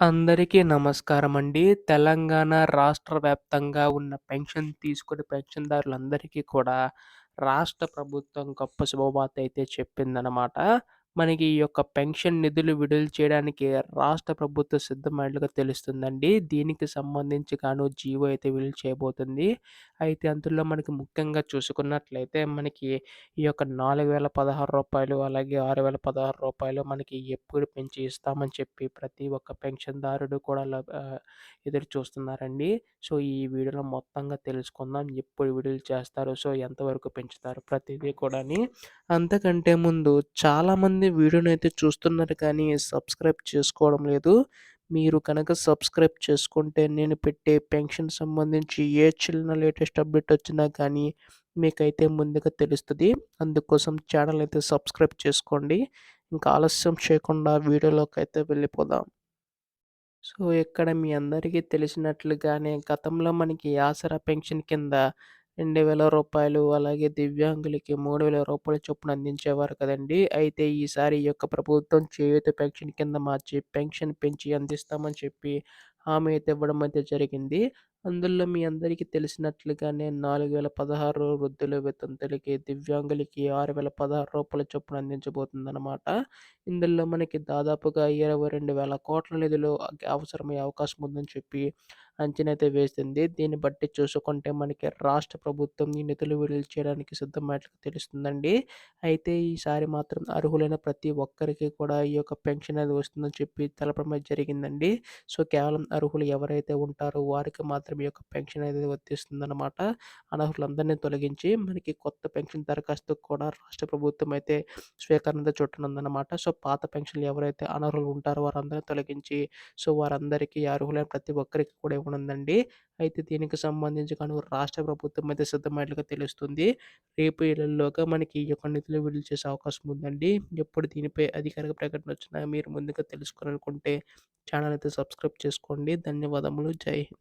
అందరికీ నమస్కారమండి. తెలంగాణ రాష్ట్ర వ్యాప్తంగా ఉన్న పెన్షన్ తీసుకునే పెన్షన్‌దారులందరికీ కూడా రాష్ట్ర ప్రభుత్వం గొప్ప శుభవార్తయితే చెప్పిందనమాట. మనకి ఈ యొక్క పెన్షన్ నిధులు విడుదల చేయడానికి రాష్ట్ర ప్రభుత్వం సిద్ధమైనట్లుగా తెలుస్తుందండి. దీనికి సంబంధించి గాను జీవో అయితే విడుదల చేయబోతుంది. అయితే అందులో మనకి ముఖ్యంగా చూసుకున్నట్లయితే మనకి ఈ యొక్క రూ. 4,016 అలాగే రూ. 6,016 మనకి ఎప్పుడు పెంచి ఇస్తామని చెప్పి ప్రతి ఒక్క పెన్షన్‌దారుడు కూడా ఎదురు చూస్తున్నారండి. సో, ఈ వీడియోలో మొత్తంగా తెలుసుకుందాం. ఎప్పుడు విడుదల చేస్తారు? సో, ఎంతవరకు పెంచుతారు? ప్రతీదీ కూడాని. అంతకంటే ముందు చాలామంది వీడియోనైతే చూస్తున్నారు కానీ సబ్స్క్రైబ్ చేసుకోవడం లేదు. మీరు కనుక సబ్స్క్రైబ్ చేసుకుంటే నేను పెట్టే పెన్షన్ సంబంధించి ఏ చిన్న లేటెస్ట్ అప్డేట్ వచ్చినా కానీ మీకైతే ముందుగా తెలుస్తది. అందుకోసం ఛానల్ అయితే సబ్స్క్రైబ్ చేసుకోండి. ఇంకా ఆలస్యం చేయకుండా వీడియోలోకైతే వెళ్ళిపోదాం. సో, ఇక్కడ మీ అందరికీ తెలిసినట్లుగానే గతంలో మనకి ఆసరా పెన్షన్ కింద రూ. 2,000 అలాగే దివ్యాంగులకి రూ. 3,000 చొప్పున అందించేవారు కదండీ! అయితే ఈసారి ఈ యొక్క ప్రభుత్వం చేయూత పెన్షన్ కింద మార్చి పెన్షన్ పెంచి అందిస్తామని చెప్పి హామీ అయితే ఇవ్వడం అయితే జరిగింది. అందులో మీ అందరికీ తెలిసినట్లుగానే 4,016 వృద్ధులు, వితంతులకి, దివ్యాంగులకి రూ. 6,016 చొప్పున అందించబోతుందనమాట. ఇందులో మనకి దాదాపుగా 22,000 కోట్ల నిధులు అవసరమయ్యే అవకాశం ఉందని చెప్పి అంచనా అయితే వేసింది. దీన్ని బట్టి చూసుకుంటే మనకి రాష్ట్ర ప్రభుత్వం ఈ నిధులు విడుదల చేయడానికి సిద్ధమైనట్లు తెలుస్తుందండి. అయితే ఈసారి మాత్రం అర్హులైన ప్రతి ఒక్కరికి కూడా ఈ యొక్క పెన్షన్ అనేది వస్తుందని చెప్పి తెలపడం అయితే జరిగిందండి. సో, కేవలం అర్హులు ఎవరైతే ఉంటారో వారికి మాత్రమే ఈ యొక్క పెన్షన్ అనేది వర్తిస్తుందనమాట. అనర్హులందరినీ తొలగించి మనకి కొత్త పెన్షన్ దరఖాస్తుకు కూడా రాష్ట్ర ప్రభుత్వం అయితే స్వీకరణ చుట్టనుందనమాట. సో, పాత పెన్షన్‌లు ఎవరైతే అనర్హులు ఉంటారో వారందరిని తొలగించి సో, వారందరికీ అర్హులైన ప్రతి ఒక్కరికి కూడా ఇవ్వనుందండి. అయితే దీనికి సంబంధించి గాను రాష్ట్ర ప్రభుత్వం అయితే సిద్ధమైనట్లుగా తెలుస్తుంది. రేపు ఎల్లుండిలోగా మనకి ఈ యొక్క నిధులు విడుదల చేసే అవకాశం ఉందండి. ఎప్పుడు దీనిపై అధికారిక ప్రకటన వచ్చినా మీరు ముందుగా తెలుసుకోవాలనుకుంటే ఛానల్ అయితే సబ్స్క్రైబ్ చేసుకోండి. ధన్యవాదములు. జై హింద్.